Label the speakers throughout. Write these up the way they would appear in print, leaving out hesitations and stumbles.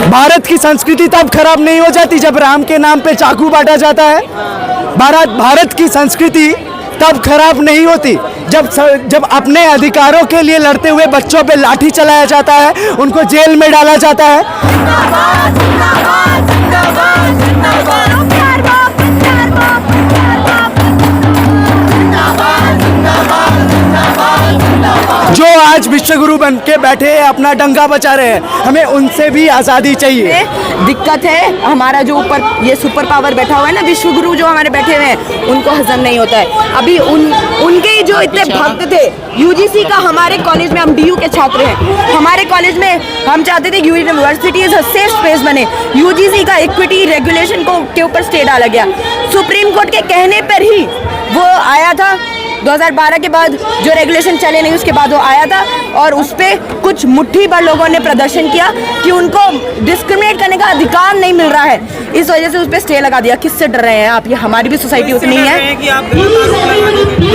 Speaker 1: भारत की संस्कृति तब खराब नहीं हो जाती जब राम के नाम पे चाकू बांटा जाता है। भारत की संस्कृति तब खराब नहीं होती जब अपने अधिकारों के लिए लड़ते हुए बच्चों पे लाठी चलाया जाता है, उनको जेल में डाला जाता है। जो आज विश्वगुरु बन के बैठे हैं, अपना डंका बचा रहे हैं, हमें उनसे भी आज़ादी चाहिए।
Speaker 2: दिक्कत है हमारा जो ऊपर ये सुपर पावर बैठा हुआ है ना, विश्वगुरु जो हमारे बैठे हुए हैं, उनको हजम नहीं होता है। अभी उनके जो इतने भक्त थे यूजीसी का, हमारे कॉलेज में हम डीयू के छात्र हैं, हमारे कॉलेज में हम चाहते थे university is a safe space बने। यूजीसी का इक्विटी रेगुलेशन के ऊपर स्टे डाला गया, सुप्रीम कोर्ट के कहने पर ही वो आया था। 2012 के बाद जो रेगुलेशन चले नहीं, उसके बाद वो आया था और उस पर कुछ मुट्ठी भर लोगों ने प्रदर्शन किया कि उनको डिस्क्रिमिनेट करने का अधिकार नहीं मिल रहा है, इस वजह से उस पर स्टे लगा दिया। किससे डर रहे हैं आप? ये हमारी भी सोसाइटी उतनी है।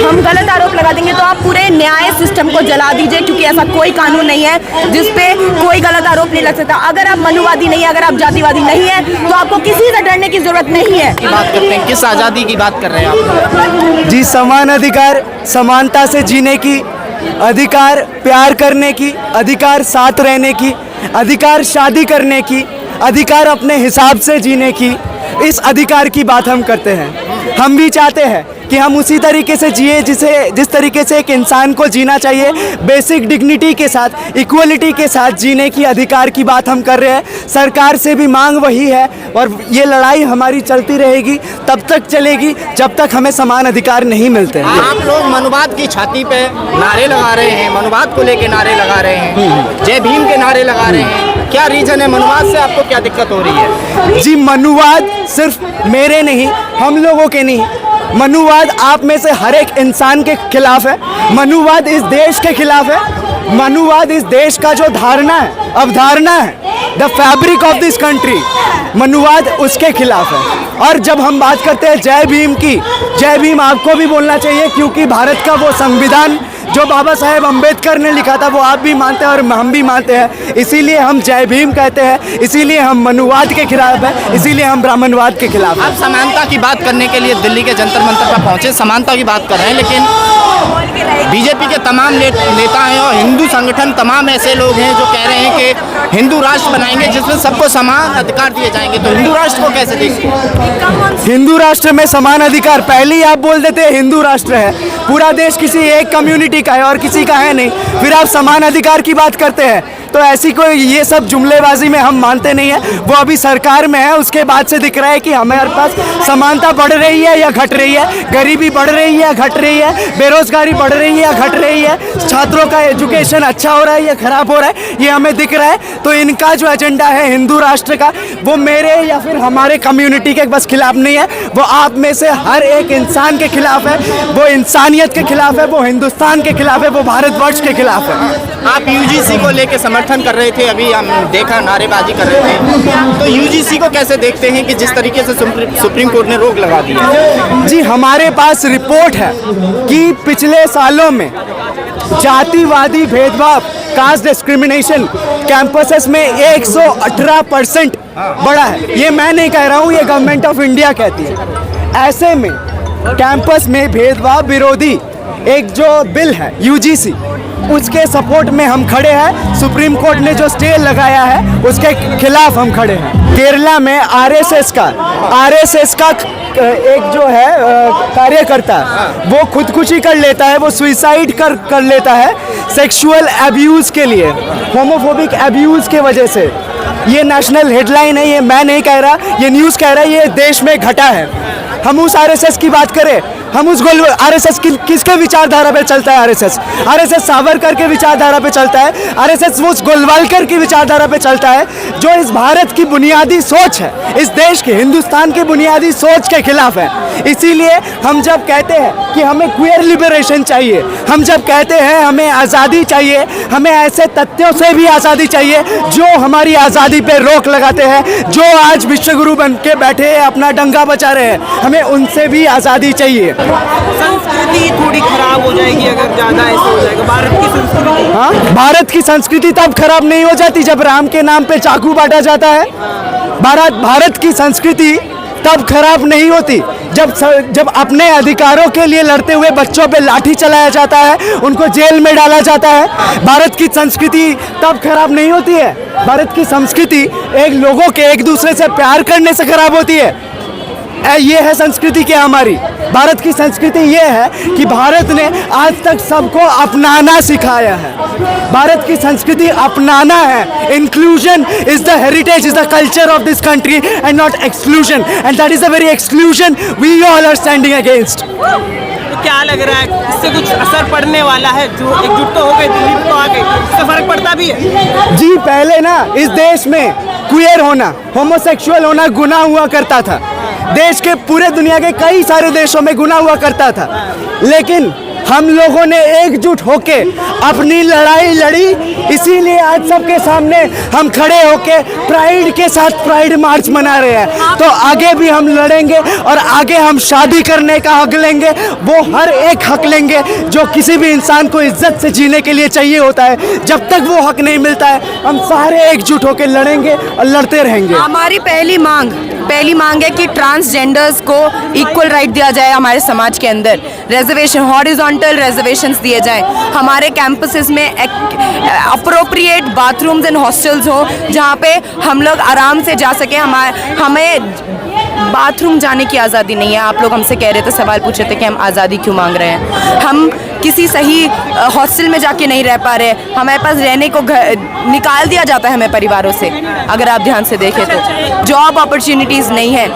Speaker 2: हम गलत आरोप लगा देंगे तो आप पूरे न्याय सिस्टम को जला दीजिए, क्योंकि ऐसा कोई कानून नहीं है जिसपे कोई गलत आरोप नहीं लग सकता। अगर आप मनुवादी नहीं है, अगर आप जातिवादी नहीं है, तो आपको किसी से डरने की जरूरत नहीं है।
Speaker 3: बात करते हैं, किस आज़ादी की बात कर रहे हैं आप?
Speaker 1: जी, समान अधिकार, समानता से जीने की, अधिकार प्यार करने की, अधिकार साथ रहने की, अधिकार शादी करने की, अधिकार अपने हिसाब से जीने की, इस अधिकार की बात हम करते हैं। हम भी चाहते हैं कि हम उसी तरीके से जिए जिस तरीके से एक इंसान को जीना चाहिए, बेसिक डिग्निटी के साथ, इक्वलिटी के साथ जीने की अधिकार की बात हम कर रहे हैं। सरकार से भी मांग वही है और ये लड़ाई हमारी चलती रहेगी, तब तक चलेगी जब तक हमें समान अधिकार नहीं मिलते।
Speaker 3: आप लोग मनुवाद की छाती पे नारे लगा रहे हैं, मनुवाद को लेके नारे लगा रहे हैं, जय भीम के नारे लगा रहे हैं, क्या रीजन है? मनुवाद से आपको क्या दिक्कत हो रही है?
Speaker 1: जी, मनुवाद सिर्फ मेरे नहीं, हम लोगों के नहीं, मनुवाद आप में से हर एक इंसान के खिलाफ है। मनुवाद इस देश के खिलाफ है। मनुवाद इस देश का जो धारणा है, अवधारणा है, the fabric of this country, मनुवाद उसके खिलाफ है। और जब हम बात करते हैं जय भीम की, जय भीम आपको भी बोलना चाहिए, क्योंकि भारत का वो संविधान जो बाबा साहेब अम्बेडकर ने लिखा था, वो आप भी मानते हैं और हम भी मानते हैं। इसीलिए हम जय भीम कहते हैं, इसीलिए हम मनुवाद के खिलाफ हैं, इसीलिए हम ब्राह्मणवाद के खिलाफ हैं।
Speaker 3: आप समानता की बात करने के लिए दिल्ली के जंतर मंतर पर पहुंचे, समानता की बात कर रहे हैं, लेकिन बीजेपी के तमाम नेता हैं और हिंदू संगठन तमाम ऐसे लोग हैं जो कह रहे हैं कि हिंदू राष्ट्र बनाएंगे जिसमें सबको समान अधिकार दिए जाएंगे। तो हिंदू राष्ट्र को कैसे देखते हैं?
Speaker 1: हिंदू राष्ट्र में समान अधिकार, पहले ही आप बोल देते हैं हिंदू राष्ट्र है, पूरा देश किसी एक कम्युनिटी का है और किसी का है नहीं, फिर आप समान अधिकार की बात करते हैं। तो ऐसी कोई ये सब जुमलेबाजी में हम मानते नहीं है। वो अभी सरकार में है, उसके बाद से दिख रहा है कि हमारे पास समानता बढ़ रही है या घट रही है, गरीबी बढ़ रही है या घट रही है, बेरोजगारी बढ़ रही है या घट रही है, छात्रों का एजुकेशन अच्छा हो रहा है या खराब हो रहा है, ये हमें दिख रहा है। तो इनका जो एजेंडा है हिंदू राष्ट्र का, वो मेरे या फिर हमारे कम्युनिटी के बस खिलाफ नहीं है, वो आप में से हर एक इंसान के खिलाफ है, वो इंसानियत के खिलाफ है, वो हिंदुस्तान के खिलाफ है, वो भारतवर्ष के खिलाफ है।
Speaker 3: आप यूजीसी को लेकर समर्थन कर रहे थे, अभी हम देखा नारेबाजी कर रहे थे, तो यूजीसी को कैसे देखते हैं कि जिस तरीके से सुप्रीम कोर्ट ने रोक लगा दी है?
Speaker 1: जी, हमारे पास रिपोर्ट है कि पिछले सालों में जातिवादी भेदभाव, कास्ट डिस्क्रिमिनेशन कैंपसेस में 118% बढ़ा है। ये मैं नहीं कह रहा हूँ, ये गवर्नमेंट ऑफ इंडिया कहती है। ऐसे में कैंपस में भेदभाव विरोधी एक जो बिल है यूजीसी, उसके सपोर्ट में हम खड़े हैं। सुप्रीम कोर्ट ने जो स्टे लगाया है उसके खिलाफ हम खड़े हैं। केरला में आरएसएस का एक जो है कार्यकर्ता, वो खुदकुशी कर लेता है, वो सुइसाइड कर लेता है सेक्सुअल एब्यूज़ के लिए, होमोफोबिक एब्यूज़ के वजह से। ये नेशनल हेडलाइन है, ये मैं नहीं कह रहा, ये न्यूज़ कह रहा है, ये देश में घटा है। हम उस आरएसएस की बात करें, हम उस आरएसएस किसके विचारधारा पे चलता है? आरएसएस सावरकर के विचारधारा पे चलता है। आरएसएस वो गोलवालकर की विचारधारा पे चलता है, जो इस भारत की बुनियादी सोच है, इस देश के, हिंदुस्तान की बुनियादी सोच के खिलाफ है। इसीलिए हम जब कहते हैं कि हमें क्वियर लिबरेशन चाहिए, हम जब कहते हैं हमें आज़ादी चाहिए, हमें ऐसे तथ्यों से भी आज़ादी चाहिए जो हमारी आज़ादी पे रोक लगाते हैं, जो आज विश्वगुरु बन के बैठे अपना डंका बचा रहे हैं, हमें उनसे भी आज़ादी चाहिए।
Speaker 2: संस्कृति
Speaker 4: संस्कृति थोड़ी खराब हो जाएगी अगर ज़्यादा ऐसे हो जाएगा भारत की संस्कृति?
Speaker 1: हाँ, भारत की संस्कृति तब खराब नहीं हो जाती जब राम के नाम पे चाकू बांटा जाता है। भारत की संस्कृति तब खराब नहीं होती जब अपने अधिकारों के लिए लड़ते हुए बच्चों पे लाठी चलाया जाता है, उनको जेल में डाला जाता है। भारत की संस्कृति तब खराब नहीं होती है। भारत की संस्कृति एक लोगों के एक दूसरे से प्यार करने से खराब होती है। ये है संस्कृति क्या हमारी। भारत की संस्कृति ये है कि भारत ने आज तक सबको अपनाना सिखाया है। भारत की संस्कृति अपनाना है। Inclusion is the heritage, is the culture of this country and not exclusion, and that is the very exclusion we all are standing against.
Speaker 4: तो क्या लग रहा है इससे कुछ असर पड़ने वाला है? जो एकजुट तो हो गए, दिल्ली में तो आ गए, इससे फर्क पड़ता भी है?
Speaker 1: जी, पहले ना इस देश में क्वियर होना, होमोसेक्सुअल होना गुनाह हुआ करता था। देश के पूरे दुनिया के कई सारे देशों में गुनाह हुआ करता था, लेकिन हम लोगों ने एकजुट होके अपनी लड़ाई लड़ी। इसीलिए आज सबके सामने हम खड़े होके प्राइड के साथ प्राइड मार्च मना रहे हैं। तो आगे भी हम लड़ेंगे और आगे हम शादी करने का हक लेंगे, वो हर एक हक लेंगे जो किसी भी इंसान को इज्जत से जीने के लिए चाहिए होता है। जब तक वो हक नहीं मिलता है, हम सारे एकजुट होकर लड़ेंगे और लड़ते रहेंगे।
Speaker 2: हमारी पहली मांग है कि ट्रांसजेंडर्स को इक्वल राइट दिया जाए हमारे समाज के अंदर। रिजर्वेशन, हॉरिजॉन्टल रिजर्वेशंस दिए जाएं। हमारे कैंपसेस में अप्रोप्रिएट बाथरूम्स एंड हॉस्टल्स हो जहाँ पे हम लोग आराम से जा सकें। हमें बाथरूम जाने की आज़ादी नहीं है। आप लोग हमसे कह रहे थे, सवाल पूछे थे कि हम आज़ादी क्यों मांग रहे हैं। हम किसी सही हॉस्टल में जाके नहीं रह पा रहे। हमारे पास रहने को निकाल दिया जाता है हमें परिवारों से। अगर आप ध्यान से देखें तो जॉब अपॉर्चुनिटीज़ नहीं है।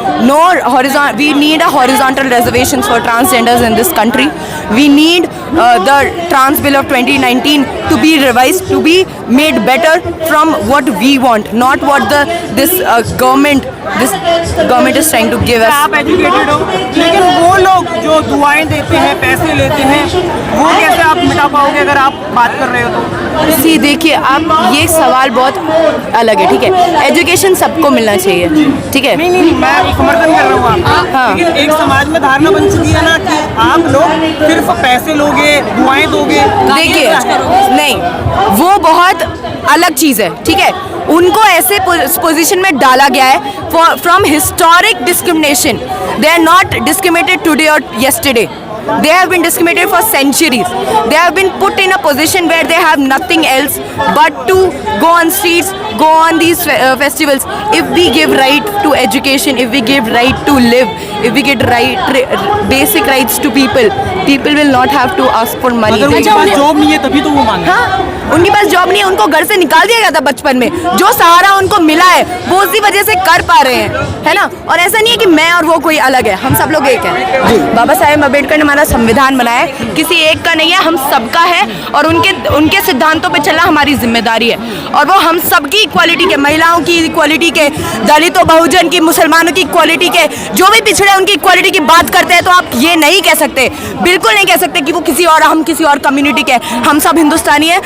Speaker 2: We need a horizontal reservations for transgenders in this country. We need the trans bill of 2019 to be revised, to be made better from what we want, not what this government is trying to give us.
Speaker 4: आप educated हो, लेकिन वो लोग जो दुआएं देते हैं, पैसे लेते हैं, वो कैसे आप मिटा पाओगे अगर आप बात कर रहे हो तो?
Speaker 2: सी देखिए, आप ये सवाल बहुत अलग है, ठीक है। एजुकेशन सबको मिलना चाहिए, ठीक है।
Speaker 4: नहीं, मैं समर्थन कर रहा हूँ आप।
Speaker 2: हाँ।
Speaker 4: लेकिन एक समाज में धारणा बन चुकी है ना कि आप लोग सिर्फ पैसे लोगे, दुआएं दोगे।
Speaker 2: देखिए, नहीं, वो बहुत अलग चीज़ है, ठीक है। उनको ऐसे पोजीशन में डाला गया है from historic discrimination. They are not discriminated today और yesterday. They have been discriminated for centuries. They have been put in a position where they have nothing else but to go on streets, go on these festivals. If we give right to education, if we give right to live, if we get basic rights to people will not have to ask for money.
Speaker 4: अगर उनके पास job नहीं है तभी तो वो मांगे।
Speaker 2: हाँ, उनके पास जॉब नहीं है, उनको घर से निकाल दिया गया था बचपन में। जो सहारा उनको मिला है वो उसी वजह से कर पा रहे हैं, है ना। और ऐसा नहीं है कि मैं और वो कोई अलग है, हम सब लोग एक हैं। बाबा साहेब अम्बेडकर ने हमारा संविधान बनाया है, किसी एक का नहीं है, हम सबका है। और उनके सिद्धांतों पे चलना हमारी जिम्मेदारी है। और वो हम सबकी इक्वालिटी के, महिलाओं की इक्वालिटी के, दलितों, बहुजन की, मुसलमानों की इक्वालिटी के, जो भी पिछड़े उनकी इक्वालिटी की बात करते हैं, तो आप ये नहीं कह सकते, बिल्कुल नहीं कह सकते कि वो हम किसी और कम्युनिटी के। हम सब हिंदुस्तानी हैं,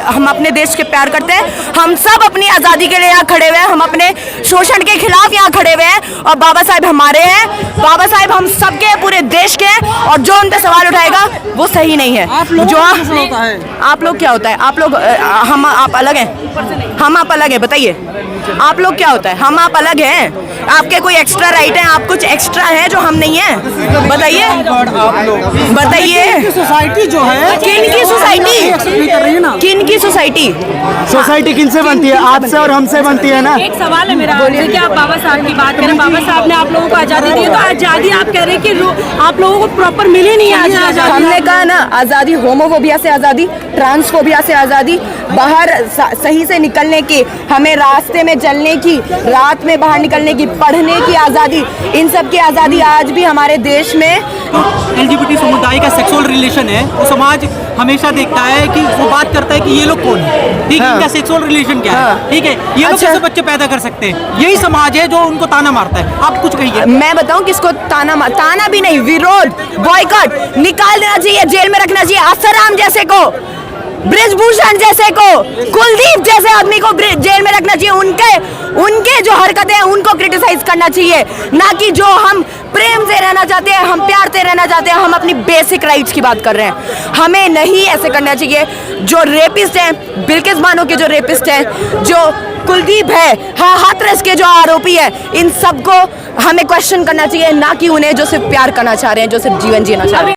Speaker 2: हम अपने देश के प्यार करते हैं, हम सब अपनी आज़ादी के लिए यहाँ खड़े हुए हैं, हम अपने शोषण के खिलाफ यहाँ खड़े हुए हैं। और बाबा साहेब हमारे हैं, बाबा साहेब हम सबके हैं, पूरे देश के हैं। और जो उन पे सवाल उठाएगा वो सही नहीं है। जो आप लोग क्या होता है? आप लोग आप अलग हैं, हम आप अलग हैं। बताइए, आप लोग क्या होता है? हम आप अलग हैं। आपके कोई एक्स्ट्रा राइट है? आप कुछ एक्स्ट्रा है जो हम नहीं है? बताइए, बताइए।
Speaker 4: सोसाइटी जो है,
Speaker 2: किन की सोसाइटी? किन की सोसाइटी?
Speaker 1: सोसाइटी किन से बनती है? आपसे और हमसे बनती है ना।
Speaker 5: एक सवाल है मेरा, कि आप बाबा साहब की बात करें, बाबा साहब ने आप लोगों को आज़ादी दी है, तो आज़ादी आप कह रहे हैं कि आप लोगों को प्रॉपर मिली नहीं है आज़ादी।
Speaker 2: हमने कहा ना, आज़ादी, होमोफोबिया से आज़ादी, ट्रांसफोबिया से आज़ादी, बाहर सही से निकलने की, हमें रास्ते में चलने की, रात में बाहर निकलने की, पढ़ने की आज़ादी, इन सब की आज़ादी आज भी हमारे देश में।
Speaker 4: LGBT समुदाय का सेक्सुअल रिलेशन है, वो समाज हमेशा देखता है कि वो बात करता है कि ये लोग कौन है, ठीक है, इनका सेक्सुअल रिलेशन क्या है, ठीक है, ये लोग कैसे बच्चे पैदा कर सकते हैं। यही समाज है जो उनको ताना मारता है। आप कुछ कहिए।
Speaker 2: मैं बताऊं किसको ताना भी नहीं, विरोध, बॉयकॉट, निकाल देना चाहिए, जेल में रखना चाहिए आसाराम जैसे को। ब्रिजभूषण जैसे को, कुलदीप जैसे आदमी को जेल में रखना चाहिए। उनके जो हरकतें हैं उनको क्रिटिसाइज करना चाहिए, ना कि जो हम प्रेम से रहना चाहते हैं, हम प्यार से रहना चाहते हैं, हम अपनी बेसिक राइट्स की बात कर रहे हैं। हमें नहीं ऐसे करना चाहिए। जो रेपिस्ट हैं, बिल्किस बानो के जो रेपिस्ट हैं, जो कुलदीप है, हाँ हाथरस के जो आरोपी है, इन सबको हमें क्वेश्चन करना चाहिए, ना कि उन्हें जो सिर्फ प्यार करना चाह रहे हैं, जो सिर्फ जीवन जीना चाह रहे हैं।